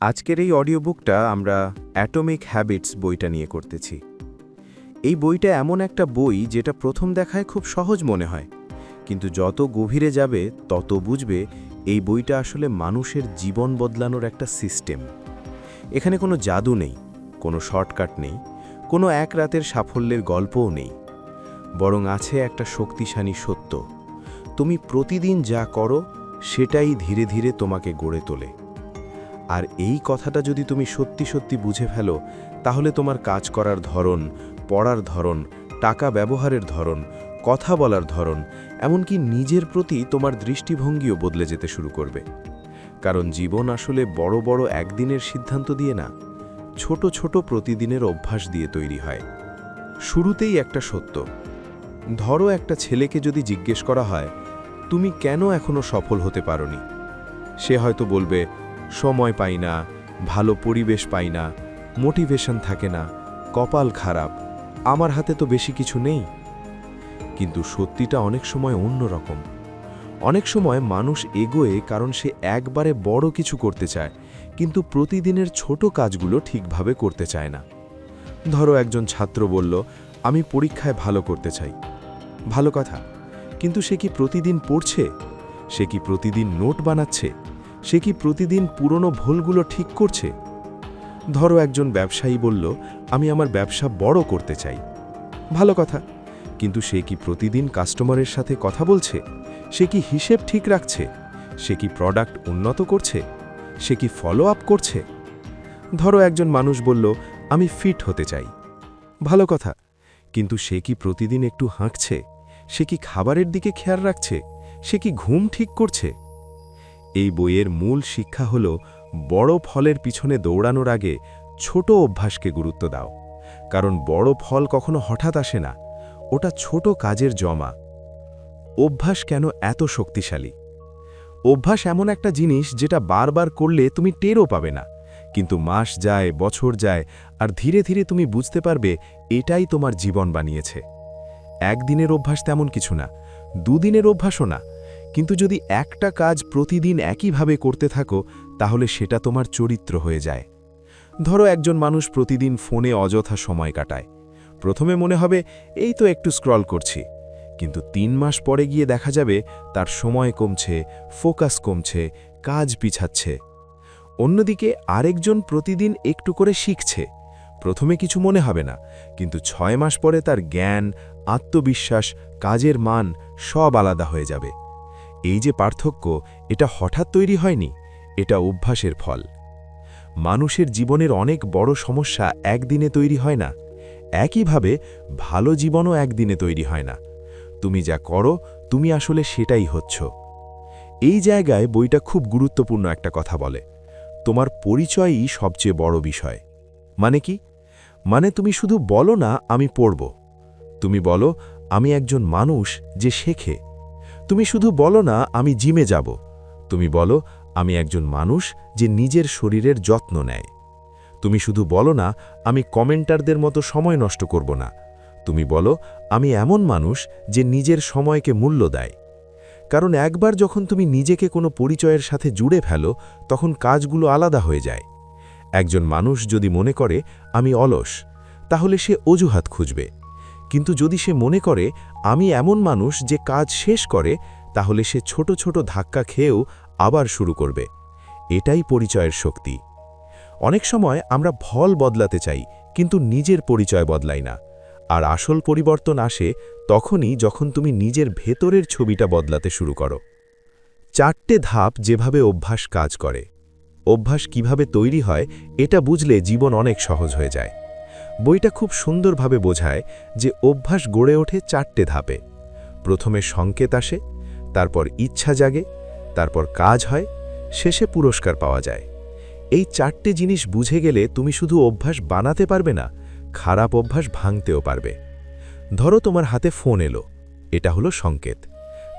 আজকের এই অডিও বুকটা আমরা অ্যাটমিক হ্যাবিটস বইটা নিয়ে করতেছি। এই বইটা এমন একটা বই যেটা প্রথম দেখায় খুব সহজ মনে হয়, কিন্তু যত গভীরে যাবে তত বুঝবে এই বইটা আসলে মানুষের জীবন বদলানোর একটা সিস্টেম। এখানে কোনো জাদু নেই, কোনো শর্টকাট নেই, কোনো এক রাতের সাফল্যের গল্পও নেই, বরং আছে একটা শক্তিশালী সত্য: তুমি প্রতিদিন যা করো সেটাই ধীরে ধীরে তোমাকে গড়ে তোলে। আর এই কথাটা যদি তুমি সত্যি সত্যি বুঝে ফেলো, তাহলে তোমার কাজ করার ধরন, পড়ার ধরন, টাকা ব্যবহারের ধরন, কথা বলার ধরন, এমনকি নিজের প্রতি তোমার দৃষ্টিভঙ্গিও বদলে যেতে শুরু করবে। কারণ জীবন আসলে বড় বড় একদিনের সিদ্ধান্ত দিয়ে না, ছোট ছোট প্রতিদিনের অভ্যাস দিয়ে তৈরি হয়। শুরুতেই একটা সত্য: ধরো একটা ছেলেকে যদি জিজ্ঞেস করা হয়, তুমি কেন এখনো সফল হতে পারোনি, সে হয়তো বলবে, সময় পাই না, ভালো পরিবেশ পাই না, মোটিভেশন থাকে না, কপাল খারাপ, আমার হাতে তো বেশি কিছু নেই। কিন্তু সত্যিটা অনেক সময় অন্যরকম। অনেক সময় মানুষ এগোয় কারণ সে একবারে বড় কিছু করতে চায়, কিন্তু প্রতিদিনের ছোট কাজগুলো ঠিকভাবে করতে চায় না। ধরো একজন ছাত্র বলল, আমি পরীক্ষায় ভালো করতে চাই। ভালো কথা, কিন্তু সে কি প্রতিদিন পড়ছে? সে কি প্রতিদিন নোট বানাচ্ছে? সে কি প্রতিদিন পুরনো ভুলগুলো ঠিক করছে? ধরো একজন ব্যবসায়ী বলল, আমি আমার ব্যবসা বড় করতে চাই। ভালো কথা, কিন্তু সে কি প্রতিদিন কাস্টমারের সাথে কথা বলছে? সে কি হিসেব ঠিক রাখছে? সে কি প্রোডাক্ট উন্নত করছে? সে কি ফলো আপ করছে? ধরো একজন মানুষ বলল, আমি ফিট হতে চাই। ভালো কথা, কিন্তু সে কি প্রতিদিন একটু হাঁটছে? সে কি খাবারের দিকে খেয়াল রাখছে? সে কি ঘুম ঠিক করছে? এই বইয়ের মূল শিক্ষা হল, বড় ফলের পিছনে দৌড়ানোর আগে ছোট অভ্যাসকে গুরুত্ব দাও। কারণ বড় ফল কখনো হঠাৎ আসে না, ওটা ছোট কাজের জমা। অভ্যাস কেন এত শক্তিশালী? অভ্যাস এমন একটা জিনিস যেটা বারবার করলে তুমি টেরও পাবে না, কিন্তু মাস যায়, বছর যায়, আর ধীরে ধীরে তুমি বুঝতে পারবে এটাই তোমার জীবন বানিয়েছে। একদিনের অভ্যাস তেমন কিছু না, দুদিনের অভ্যাসও না, কিন্তু যদি একটা কাজ প্রতিদিন একইভাবে করতে থাকো, তাহলে সেটা তোমার চরিত্র হয়ে যায়। ধরো একজন মানুষ প্রতিদিন ফোনে অযথা সময় কাটায়। প্রথমে মনে হবে, এই তো একটু স্ক্রল করছি, কিন্তু 3 মাস পরে গিয়ে দেখা যাবে তার সময় কমছে, ফোকাস কমছে, কাজ পিছাচ্ছে। অন্যদিকে আরেকজন প্রতিদিন একটু করে শিখছে। প্রথমে কিছু মনে হবে না, কিন্তু 6 মাস পরে তার জ্ঞান, আত্মবিশ্বাস, কাজের মান সব আলাদা হয়ে যাবে। এই যে পার্থক্য, এটা হঠাৎ তৈরি হয়নি, এটা অভ্যাসের ফল। মানুষের জীবনের অনেক বড় সমস্যা একদিনে তৈরি হয় না। একইভাবে ভালো জীবনও একদিনে তৈরি হয় না। তুমি যা করো, তুমি আসলে সেটাই হচ্ছ। এই জায়গায় বইটা খুব গুরুত্বপূর্ণ একটা কথা বলে: তোমার পরিচয়ই সবচেয়ে বড় বিষয়। মানে কি? মানে তুমি শুধু বলো না, আমি পড়ব। তুমি বলো, আমি একজন মানুষ যে শেখে। তুমি শুধু বলো না, আমি জিমে যাব। তুমি বলো, আমি একজন মানুষ যে নিজের শরীরের যত্ন নেয়। তুমি শুধু বলো না, আমি কমেন্টারদের মতো সময় নষ্ট করব না। তুমি বলো, আমি এমন মানুষ যে নিজের সময়কে মূল্য দেয়। কারণ একবার যখন তুমি নিজেকে কোনো পরিচয়ের সাথে জুড়ে ফেলো, তখন কাজগুলো আলাদা হয়ে যায়। একজন মানুষ যদি মনে করে আমি অলস, তাহলে সে অজুহাত খুঁজবে। কিন্তু যদি সে মনে করে আমি এমন মানুষ যে কাজ শেষ করে, তাহলে সে ছোট ছোট ধাক্কা খেয়েও আবার শুরু করবে। এটাই পরিচয়ের শক্তি। অনেক সময় আমরা ফল বদলাতে চাই, কিন্তু নিজের পরিচয় বদলাই না। আর আসল পরিবর্তন আসে তখনই যখন তুমি নিজের ভেতরের ছবিটা বদলাতে শুরু করো। 4টে ধাপ যেভাবে অভ্যাস কাজ করে। অভ্যাস কিভাবে তৈরি হয় এটা বুঝলে জীবন অনেক সহজ হয়ে যায়। বইটা খুব সুন্দরভাবে বোঝায় যে অভ্যাস গড়ে ওঠে 4টে ধাপে। প্রথমে সংকেত আসে, তারপর ইচ্ছা জাগে, তারপর কাজ হয়, শেষে পুরস্কার পাওয়া যায়। এই 4টে জিনিস বুঝে গেলে তুমি শুধু অভ্যাস বানাতে পারবে না, খারাপ অভ্যাস ভাঙতেও পারবে। ধরো তোমার হাতে ফোন এলো, এটা হলো সংকেত।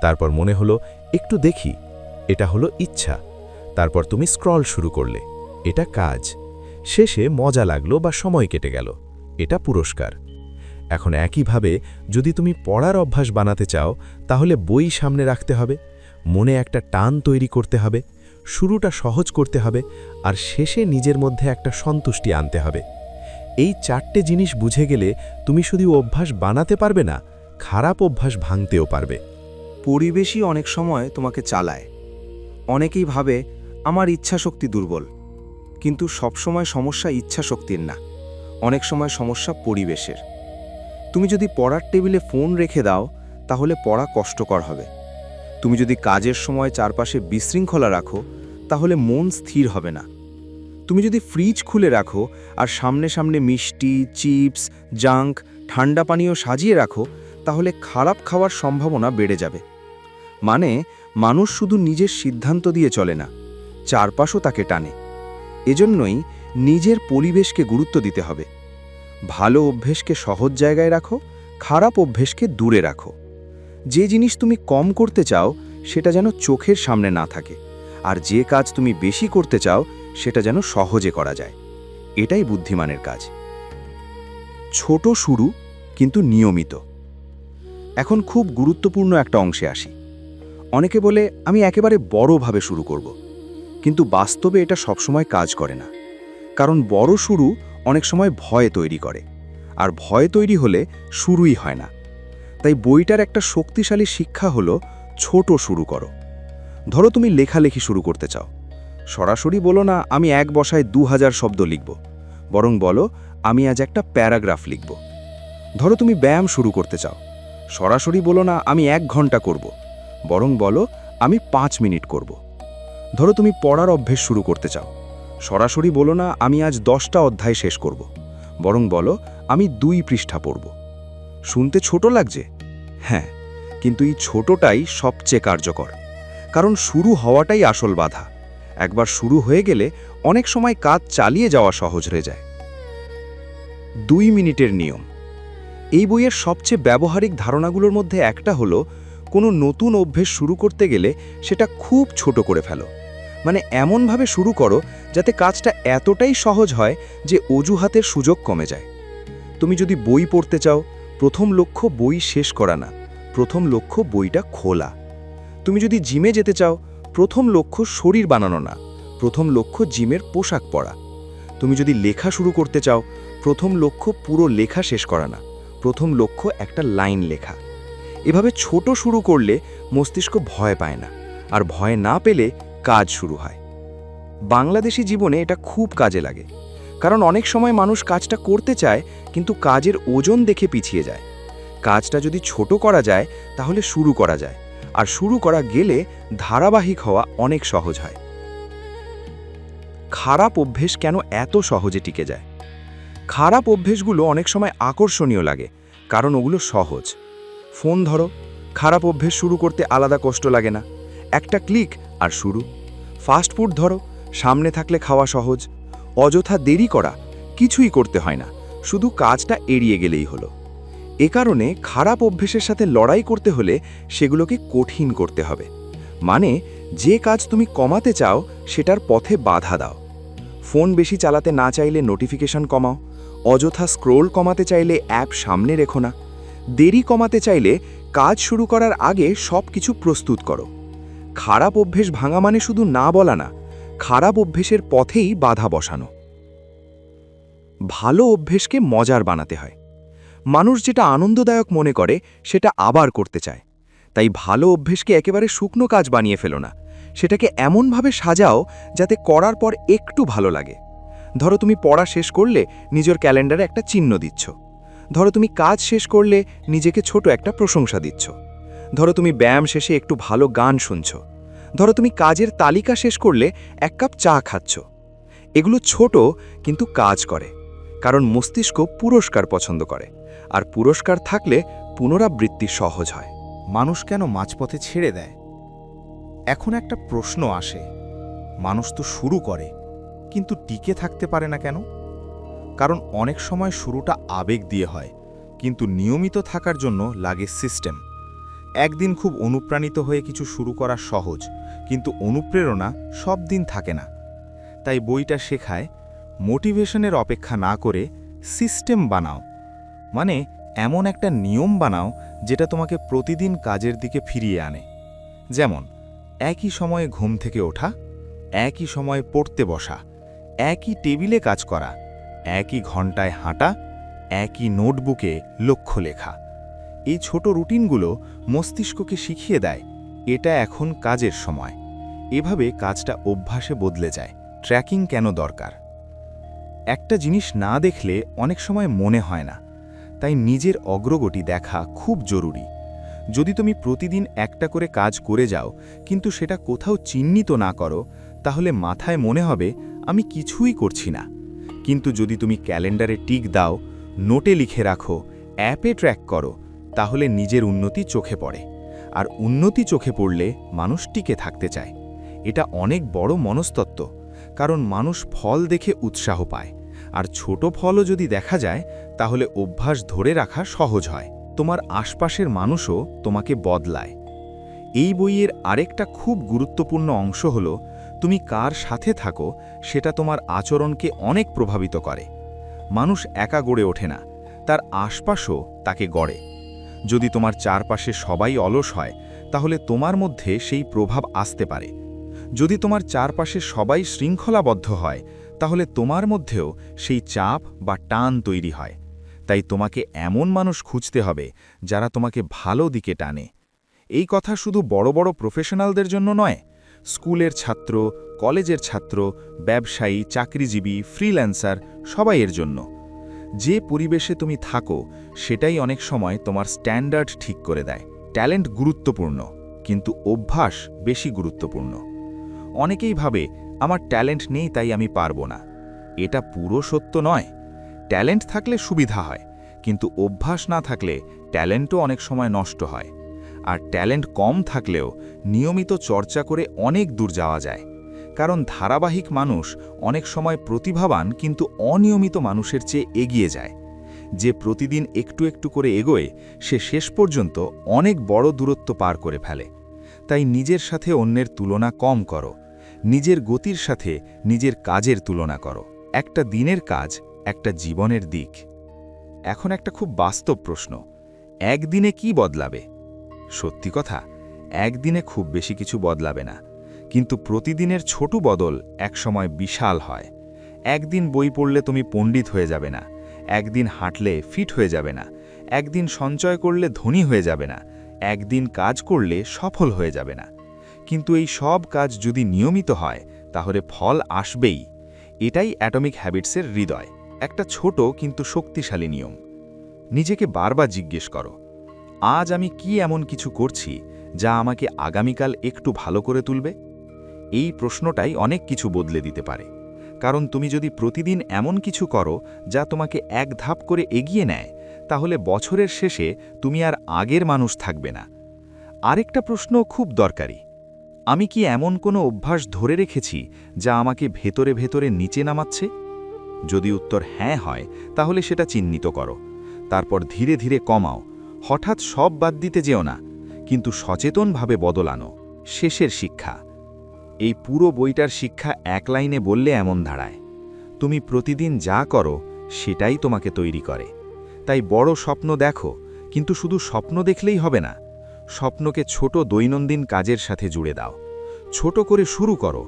তারপর মনে হলো একটু দেখি, এটা হলো ইচ্ছা। তারপর তুমি স্ক্রল শুরু করলে, এটা কাজ। শেষে মজা লাগলো বা সময় কেটে গেল, এটা পুরস্কার। এখন একইভাবে যদি তুমি পড়ার অভ্যাস বানাতে চাও, তাহলে বই সামনে রাখতে হবে, মনে একটা টান তৈরি করতে হবে, শুরুটা সহজ করতে হবে আর শেষে নিজের মধ্যে একটা সন্তুষ্টি আনতে হবে। এই 4টে জিনিস বুঝে গেলে তুমি শুধু অভ্যাস বানাতে পারবে না, খারাপ অভ্যাস ভাঙতেও পারবে। পরিবেশই অনেক সময় তোমাকে চালায়। অনেকেই ভাবে আমার ইচ্ছাশক্তি দুর্বল, কিন্তু সবসময় সমস্যা ইচ্ছাশক্তির না, অনেক সময় সমস্যা পরিবেশের। তুমি যদি পড়ার টেবিলে ফোন রেখে দাও তাহলে পড়া কষ্টকর হবে। তুমি যদি কাজের সময় চারপাশে বিশৃঙ্খলা রাখো তাহলে মন স্থির হবে না। তুমি যদি ফ্রিজ খুলে রাখো আর সামনে সামনে মিষ্টি, চিপস, জাঙ্ক, ঠান্ডা পানীয় সাজিয়ে রাখো তাহলে খারাপ খাওয়ার সম্ভাবনা বেড়ে যাবে। মানে মানুষ শুধু নিজের সিদ্ধান্ত দিয়ে চলে না, চারপাশও তাকে টানে। এজন্যই নিজের পরিবেশকে গুরুত্ব দিতে হবে। ভালো অভ্যেসকে সহজ জায়গায় রাখো, খারাপ অভ্যেসকে দূরে রাখো। যে জিনিস তুমি কম করতে চাও সেটা যেন চোখের সামনে না থাকে, আর যে কাজ তুমি বেশি করতে চাও সেটা যেন সহজে করা যায়। এটাই বুদ্ধিমানের কাজ। ছোট শুরু কিন্তু নিয়মিত। এখন খুব গুরুত্বপূর্ণ একটা অংশে আসি। অনেকে বলে আমি একেবারে বড়ভাবে শুরু করব, কিন্তু বাস্তবে এটা সবসময় কাজ করে না। কারণ বড় শুরু অনেক সময় ভয় তৈরি করে, আর ভয় তৈরি হলে শুরুই হয় না। তাই বইটার একটা শক্তিশালী শিক্ষা হলো ছোট শুরু করো। ধরো তুমি লেখালেখি শুরু করতে চাও, সরাসরি বলো না আমি এক বসায় 2000 শব্দ লিখব, বরং বলো আমি আজ একটা প্যারাগ্রাফ লিখব। ধরো তুমি ব্যায়াম শুরু করতে চাও, সরাসরি বলো না আমি 1 ঘন্টা করব, বরং বলো আমি 5 মিনিট করব। ধরো তুমি পড়ার অভ্যেস শুরু করতে চাও, সরাসরি বলো না আমি আজ 10টা অধ্যায় শেষ করব, বরং বলো আমি 2 পৃষ্ঠা পড়ব। শুনতে ছোট লাগছে? হ্যাঁ, কিন্তু এই ছোটটাই সবচেয়ে কার্যকর। কারণ শুরু হওয়াটাই আসল বাধা। একবার শুরু হয়ে গেলে অনেক সময় কাজ চালিয়ে যাওয়া সহজ হয়ে যায়। 2 মিনিটের নিয়ম। এই বইয়ের সবচেয়ে ব্যবহারিক ধারণাগুলোর মধ্যে একটা হলো কোনো নতুন অভ্যেস শুরু করতে গেলে সেটা খুব ছোট করে ফেলো। মানে এমনভাবে শুরু করো যাতে কাজটা এতটাই সহজ হয় যে অজুহাতের সুযোগ কমে যায়। তুমি যদি বই পড়তে চাও, প্রথম লক্ষ্য বই শেষ করা না, প্রথম লক্ষ্য বইটা খোলা। তুমি যদি জিমে যেতে চাও, প্রথম লক্ষ্য শরীর বানানো না, প্রথম লক্ষ্য জিমের পোশাক পরা। তুমি যদি লেখা শুরু করতে চাও, প্রথম লক্ষ্য পুরো লেখা শেষ করা না, প্রথম লক্ষ্য একটা লাইন লেখা। এভাবে ছোট শুরু করলে মস্তিষ্ক ভয় পায় না, আর ভয় না পেলে কাজ শুরু হয়। বাংলাদেশি জীবনে এটা খুব কাজে লাগে, কারণ অনেক সময় মানুষ কাজটা করতে চায় কিন্তু কাজের ওজন দেখে পিছিয়ে যায়। কাজটা যদি ছোট করা যায় তাহলে শুরু করা যায়, আর শুরু করা গেলে ধারাবাহিক হওয়া অনেক সহজ হয়। খারাপ অভ্যেস কেন এত সহজে টিকে যায়? খারাপ অভ্যেসগুলো অনেক সময় আকর্ষণীয় লাগে কারণ ওগুলো সহজ। ফোন ধরো, খারাপ অভ্যেস শুরু করতে আলাদা কষ্ট লাগে না, একটা ক্লিক আর শুরু। ফাস্ট ফুড ধরো, সামনে থাকলে খাওয়া সহজ। অযথা দেরি করা, কিছুই করতে হয় না, শুধু কাজটা এড়িয়ে গেলেই হলো। এ কারণে খারাপ অভ্যেসের সাথে লড়াই করতে হলে সেগুলোকে কঠিন করতে হবে। মানে যে কাজ তুমি কমাতে চাও সেটার পথে বাধা দাও। ফোন বেশি চালাতে না চাইলে নোটিফিকেশন কমাও, অযথা স্ক্রোল কমাতে চাইলে অ্যাপ সামনে রেখো না, দেরি কমাতে চাইলে কাজ শুরু করার আগে সব কিছু প্রস্তুত করো। খারাপ অভ্যেস ভাঙা মানে শুধু না বলা না, খারাপ অভ্যেসের পথেই বাধা বসানো। ভালো অভ্যেসকে মজার বানাতে হয়। মানুষ যেটা আনন্দদায়ক মনে করে সেটা আবার করতে চায়। তাই ভালো অভ্যেসকে একেবারে শুকনো কাজ বানিয়ে ফেলো না, সেটাকে এমনভাবে সাজাও যাতে করার পর একটু ভালো লাগে। ধরো তুমি পড়া শেষ করলে নিজের ক্যালেন্ডারে একটা চিহ্ন দিচ্ছ। ধরো তুমি কাজ শেষ করলে নিজেকে ছোট একটা প্রশংসা দিচ্ছ। ধরো তুমি ব্যায়াম শেষে একটু ভালো গান শুনছ। ধরো তুমি কাজের তালিকা শেষ করলে 1 কাপ চা খাচ্ছ। এগুলো ছোট কিন্তু কাজ করে, কারণ মস্তিষ্ক পুরস্কার পছন্দ করে, আর পুরস্কার থাকলে পুনরাবৃত্তি সহজ হয়। মানুষ কেন মাঝপথে ছেড়ে দেয়? এখন একটা প্রশ্ন আসে, মানুষ তো শুরু করে কিন্তু টিকে থাকতে পারে না কেন? কারণ অনেক সময় শুরুটা আবেগ দিয়ে হয়, কিন্তু নিয়মিত থাকার জন্য লাগে সিস্টেম। একদিন খুব অনুপ্রাণিত হয়ে কিছু শুরু করা সহজ, কিন্তু অনুপ্রেরণা সব দিন থাকে না। তাই বইটা শেখায় মোটিভেশনের অপেক্ষা না করে সিস্টেম বানাও। মানে এমন একটা নিয়ম বানাও যেটা তোমাকে প্রতিদিন কাজের দিকে ফিরিয়ে আনে। যেমন একই সময়ে ঘুম থেকে ওঠা, একই সময়ে পড়তে বসা, একই টেবিলে কাজ করা, একই ঘন্টায় হাঁটা, একই নোটবুকে লক্ষ্য লেখা। এই ছোট রুটিনগুলো মস্তিষ্ককে শিখিয়ে দেয় এটা এখন কাজের সময়। এভাবে কাজটা অভ্যাসে বদলে যায়। ট্র্যাকিং কেন দরকার? একটা জিনিস না দেখলে অনেক সময় মনে হয় না, তাই নিজের অগ্রগতি দেখা খুব জরুরি। যদি তুমি প্রতিদিন একটা করে কাজ করে যাও কিন্তু সেটা কোথাও চিহ্নিত না করো, তাহলে মাথায় মনে হবে আমি কিছুই করছি না। কিন্তু যদি তুমি ক্যালেন্ডারে টিক দাও, নোটে লিখে রাখো, অ্যাপে ট্র্যাক করো, তাহলে নিজের উন্নতি চোখে পড়ে। আর উন্নতি চোখে পড়লে মানুষ টিকে থাকতে চায়। এটা অনেক বড় মনস্তত্ত্ব, কারণ মানুষ ফল দেখে উৎসাহ পায়, আর ছোট ফলও যদি দেখা যায় তাহলে অভ্যাস ধরে রাখা সহজ হয়। তোমার আশপাশের মানুষও তোমাকে বদলায়। এই বইয়ের আরেকটা খুব গুরুত্বপূর্ণ অংশ হল তুমি কার সাথে থাকো সেটা তোমার আচরণকে অনেক প্রভাবিত করে। মানুষ একা গড়ে ওঠে না, তার আশপাশও তাকে গড়ে। যদি তোমার চারপাশে সবাই অলস হয় তাহলে তোমার মধ্যে সেই প্রভাব আসতে পারে। যদি তোমার চারপাশে সবাই শৃঙ্খলাবদ্ধ হয় তাহলে তোমার মধ্যেও সেই চাপ বা টান তৈরি হয়। তাই তোমাকে এমন মানুষ খুঁজতে হবে যারা তোমাকে ভালো দিকে টানে। এই কথা শুধু বড় বড় প্রফেশনালদের জন্য নয়, স্কুলের ছাত্র, কলেজের ছাত্র, ব্যবসায়ী, চাকরিজীবী, ফ্রিল্যান্সার, সবাই এর জন্য। যে পরিবেশে তুমি থাকো সেটাই অনেক সময় তোমার স্ট্যান্ডার্ড ঠিক করে দেয়। ট্যালেন্ট গুরুত্বপূর্ণ, কিন্তু অভ্যাস বেশি গুরুত্বপূর্ণ। অনেকেই ভাবে আমার ট্যালেন্ট নেই তাই আমি পারবো না। এটা পুরো সত্য নয়। ট্যালেন্ট থাকলে সুবিধা হয়, কিন্তু অভ্যাস না থাকলে ট্যালেন্টও অনেক সময় নষ্ট হয়। আর ট্যালেন্ট কম থাকলেও নিয়মিত চর্চা করে অনেক দূর যাওয়া যায়। কারণ ধারাবাহিক মানুষ অনেক সময় প্রতিভাবান কিন্তু অনিয়মিত মানুষের চেয়ে এগিয়ে যায়। যে প্রতিদিন একটু একটু করে এগোয় সে শেষ পর্যন্ত অনেক বড় দূরত্ব পার করে ফেলে। তাই নিজের সাথে অন্যের তুলনা কম করো। নিজের গতির সাথে নিজের কাজের তুলনা করো। একটা দিনের কাজ একটা জীবনের দিক। এখন একটা খুব বাস্তব প্রশ্ন, একদিনে কি বদলাবে? সত্যি কথা, একদিনে খুব বেশি কিছু বদলাবে না, কিন্তু প্রতিদিনের ছোট বদল একসময় বিশাল হয়। একদিন বই পড়লে তুমি পণ্ডিত হয়ে যাবে না, একদিন হাঁটলে ফিট হয়ে যাবে না, একদিন সঞ্চয় করলে ধনী হয়ে যাবে না, একদিন কাজ করলে সফল হয়ে যাবে না। কিন্তু এই সব কাজ যদি নিয়মিত হয় তাহলে ফল আসবেই। এটাই অ্যাটমিক হ্যাবিটসের হৃদয়। একটা ছোট কিন্তু শক্তিশালী নিয়ম। নিজেকে বারবার জিজ্ঞেস করো, আজ আমি কি এমন কিছু করছি যা আমাকে আগামীকাল একটু ভালো করে তুলবে? এই প্রশ্নটাই অনেক কিছু বদলে দিতে পারে। কারণ তুমি যদি প্রতিদিন এমন কিছু করো যা তোমাকে এক ধাপ করে এগিয়ে নেয়, তাহলে বছরের শেষে তুমি আর আগের মানুষ থাকবে না। আরেকটা প্রশ্ন খুব দরকারি, আমি কি এমন কোনো অভ্যাস ধরে রেখেছি যা আমাকে ভেতরে ভেতরে নিচে নামাচ্ছে? যদি উত্তর হ্যাঁ হয় তাহলে সেটা চিহ্নিত করো। তারপর ধীরে ধীরে কমাও। হঠাৎ সব বাদ দিতে যেও না, কিন্তু সচেতনভাবে বদল আনো। শেষের শিক্ষা। এই পুরো বইটার শিক্ষা এক লাইনে বললে এমন দাঁড়ায়, তুমি প্রতিদিন যা করো সেটাই তোমাকে তৈরি করে। তাই বড় স্বপ্ন দেখো, কিন্তু শুধু স্বপ্ন দেখলেই হবে না। স্বপ্নকে ছোট দৈনন্দিন কাজের সাথে জুড়ে দাও। ছোট করে শুরু করো,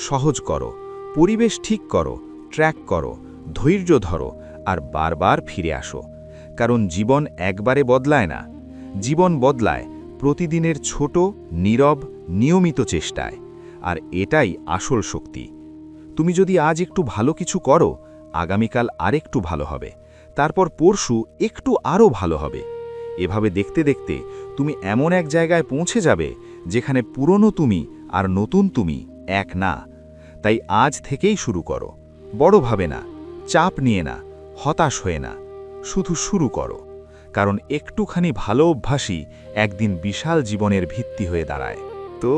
সহজ করো, পরিবেশ ঠিক করো, ট্র্যাক করো, ধৈর্য ধরো, আর বারবার ফিরে আসো। কারণ জীবন একবারে বদলায় না, জীবন বদলায় প্রতিদিনের ছোট, নীরব, নিয়মিত চেষ্টায়। আর এটাই আসল শক্তি। তুমি যদি আজ একটু ভালো কিছু করো, আগামীকাল আরেকটু ভালো হবে, তারপর পরশু একটু আরও ভালো হবে। এভাবে দেখতে দেখতে তুমি এমন এক জায়গায় পৌঁছে যাবে যেখানে পুরনো তুমি আর নতুন তুমি এক না। তাই আজ থেকেই শুরু করো। বড়ভাবে না, চাপ নিয়ে না, হতাশ হয়ে না, শুধু শুরু করো। কারণ একটুখানি ভালো অভ্যাসই একদিন বিশাল জীবনের ভিত্তি হয়ে দাঁড়ায়। তো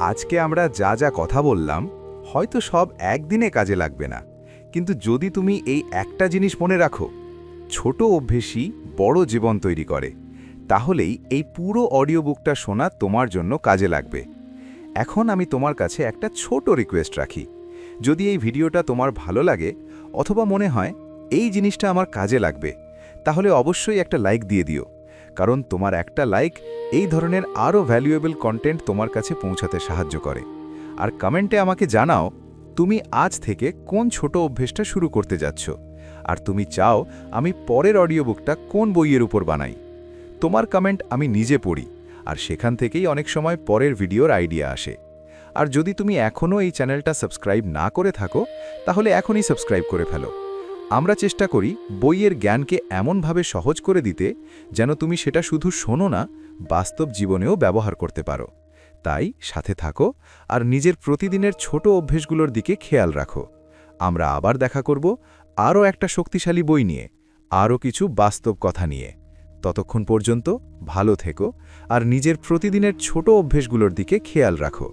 আজকে আমরা যা যা কথা বললাম হয়তো সব একদিনে কাজে লাগবে না, কিন্তু যদি তুমি এই একটা জিনিস মনে রাখো, ছোট অভ্যেসই বড় জীবন তৈরি করে, তাহলেই এই পুরো অডিও বুকটা শোনা তোমার জন্য কাজে লাগবে। এখন আমি তোমার কাছে একটা ছোট রিকোয়েস্ট রাখি। যদি এই ভিডিওটা তোমার ভালো লাগে অথবা মনে হয় এই জিনিসটা আমার কাজে লাগবে, তাহলে অবশ্যই একটা লাইক দিয়ে দিও। কারণ তোমার একটা লাইক এই ধরনের আরও ভ্যালুয়েবল কন্টেন্ট তোমার কাছে পৌঁছাতে সাহায্য করে। আর কমেন্টে আমাকে জানাও তুমি আজ থেকে কোন ছোট অভ্যেসটা শুরু করতে যাচ্ছ, আর তুমি চাও আমি পরের অডিও বুকটা কোন বইয়ের উপর বানাই। তোমার কমেন্ট আমি নিজে পড়ি, আর সেখান থেকেই অনেক সময় পরের ভিডিওর আইডিয়া আসে। আর যদি তুমি এখনও এই চ্যানেলটা সাবস্ক্রাইব না করে থাকো, তাহলে এখনই সাবস্ক্রাইব করে ফেলো। আমরা চেষ্টা করি বইয়ের জ্ঞানকে এমনভাবে সহজ করে দিতে যেন তুমি সেটা শুধু শোনো না, বাস্তব জীবনেও ব্যবহার করতে পারো। তাই সাথে থাকো আর নিজের প্রতিদিনের ছোট অভ্যেসগুলোর দিকে খেয়াল রাখো। আমরা আবার দেখা করব আরও একটা শক্তিশালী বই নিয়ে, আরও কিছু বাস্তব কথা নিয়ে। ততক্ষণ পর্যন্ত ভালো থেকো আর নিজের প্রতিদিনের ছোট অভ্যেসগুলোর দিকে খেয়াল রাখো।